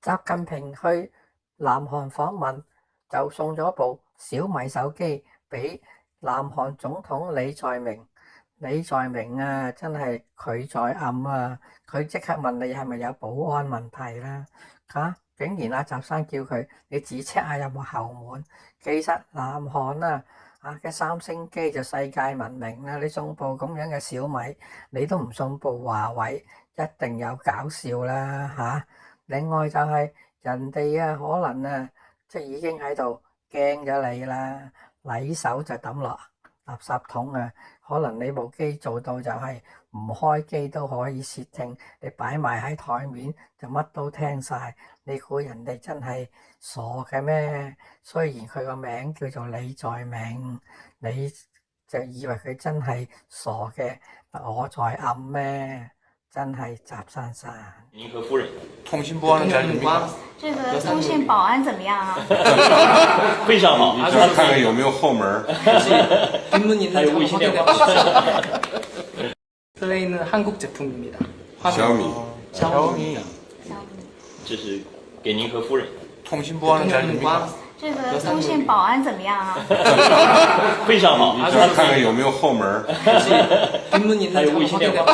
習近平去南韓訪問，就送咗部小米手機俾南韓總統李在明。李在明啊，真係佢在暗啊！佢即刻問你係咪有保安問題啦？竟然阿習生叫佢你自 check 下有冇後門。其實南韓嘅三星機就世界聞名啦，你送部咁樣嘅小米，你都唔送部華為，一定有搞笑啦。另外就係人哋可能即係已經喺度驚咗你啦，禮手就抌落垃圾桶啊！可能你部機做到就係唔開機都可以竊聽，你擺埋喺台面就乜都聽晒。你估人哋真係傻嘅咩？雖然佢個名叫做李在明，你就以為佢真係傻嘅，我在暗咩？真係習生生。您和夫人通信保安怎么样？这个通信保安怎么样啊？非常好，主要看看有没有后门。 还有微信电话。 플레이는 한국 제품입니다. 小米这是给您和夫人通信保安怎么样？这个通信保安怎么样啊？非常好，主要看看有没有后门。还有微信电话。